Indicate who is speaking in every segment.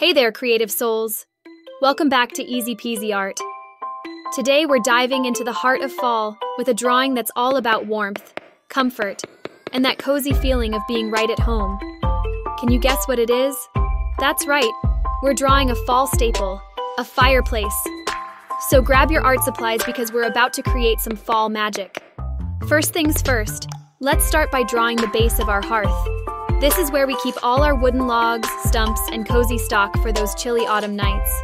Speaker 1: Hey there, creative souls! Welcome back to Easy Peasy Art. Today we're diving into the heart of fall with a drawing that's all about warmth, comfort, and that cozy feeling of being right at home. Can you guess what it is? That's right, we're drawing a fall staple, a fireplace. So grab your art supplies because we're about to create some fall magic. First things first, let's start by drawing the base of our hearth. This is where we keep all our wooden logs, stumps, and cozy stock for those chilly autumn nights.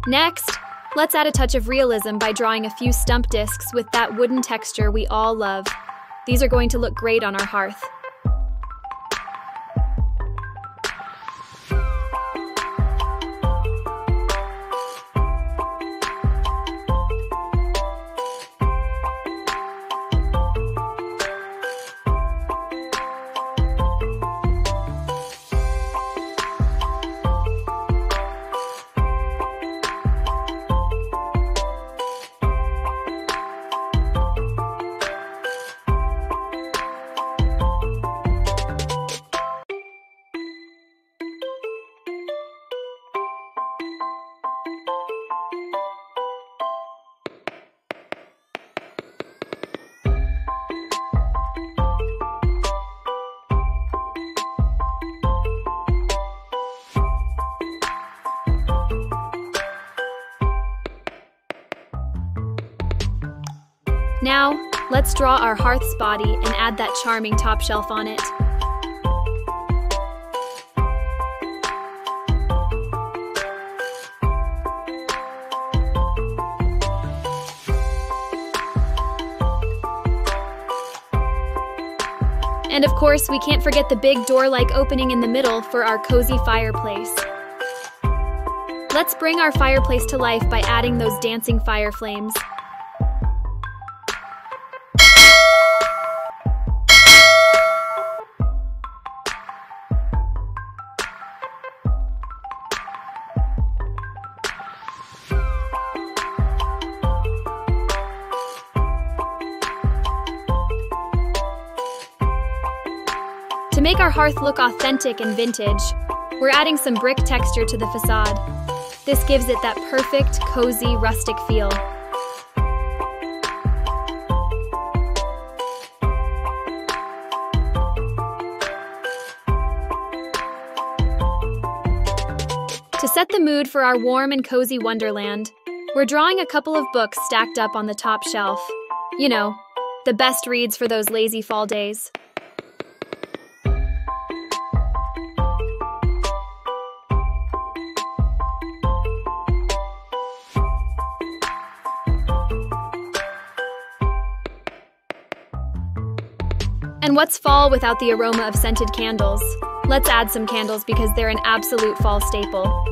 Speaker 1: Next, let's add a touch of realism by drawing a few stump discs with that wooden texture we all love. These are going to look great on our hearth. Now, let's draw our hearth's body and add that charming top shelf on it. And of course, we can't forget the big door-like opening in the middle for our cozy fireplace. Let's bring our fireplace to life by adding those dancing fire flames. To make our hearth look authentic and vintage, we're adding some brick texture to the facade. This gives it that perfect, cozy, rustic feel. To set the mood for our warm and cozy wonderland, we're drawing a couple of books stacked up on the top shelf. You know, the best reads for those lazy fall days. And what's fall without the aroma of scented candles? Let's add some candles because they're an absolute fall staple.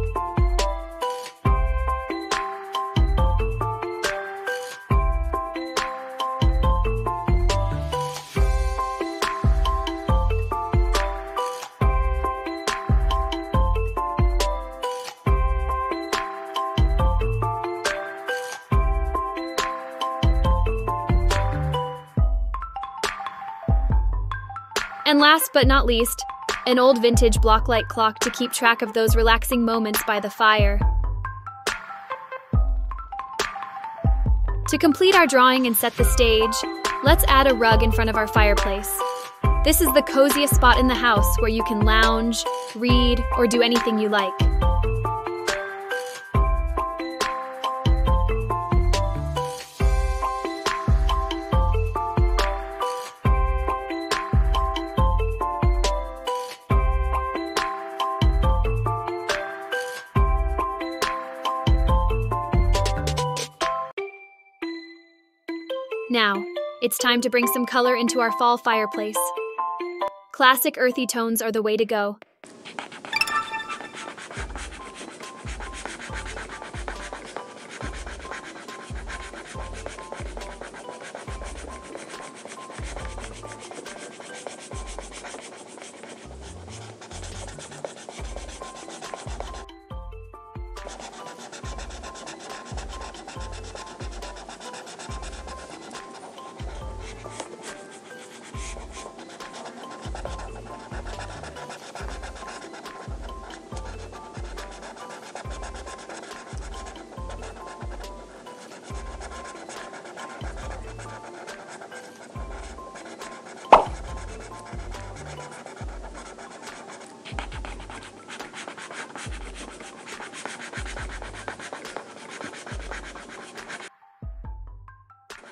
Speaker 1: And last but not least, an old vintage block-light clock to keep track of those relaxing moments by the fire. To complete our drawing and set the stage, let's add a rug in front of our fireplace. This is the coziest spot in the house where you can lounge, read, or do anything you like. Now, it's time to bring some color into our fall fireplace. Classic earthy tones are the way to go.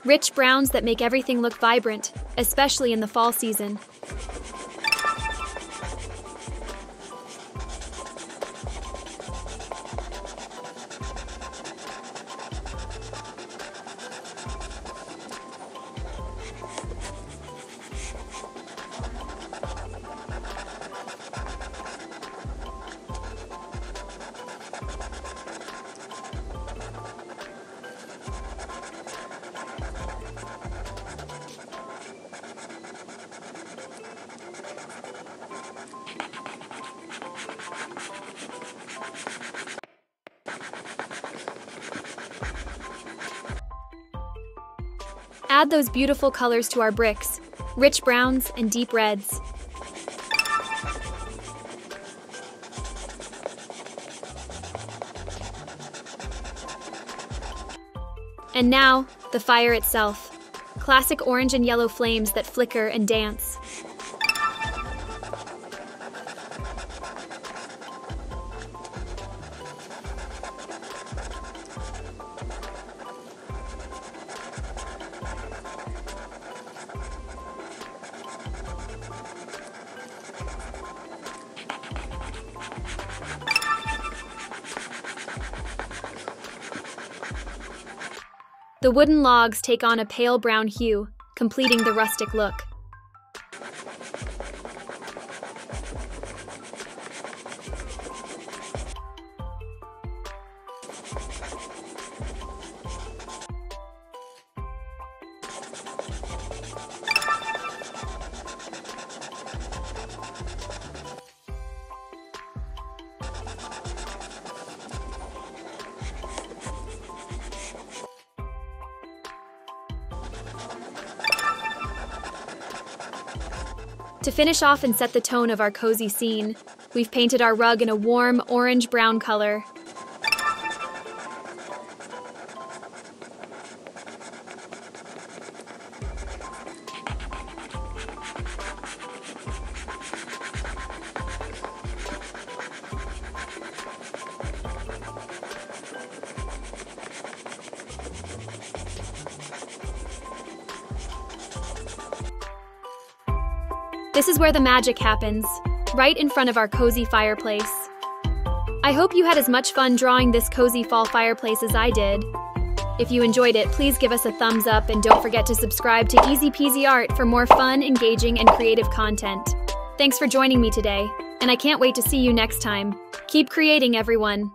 Speaker 1: Rich browns that make everything look vibrant, especially in the fall season. Add those beautiful colors to our bricks, rich browns and deep reds. And now, the fire itself. Classic orange and yellow flames that flicker and dance. The wooden logs take on a pale brown hue, completing the rustic look. To finish off and set the tone of our cozy scene, we've painted our rug in a warm orange-brown color. This is where the magic happens, right in front of our cozy fireplace. I hope you had as much fun drawing this cozy fall fireplace as I did. If you enjoyed it, please give us a thumbs up and don't forget to subscribe to Easy Peasy Art for more fun, engaging, and creative content. Thanks for joining me today, and I can't wait to see you next time. Keep creating, everyone!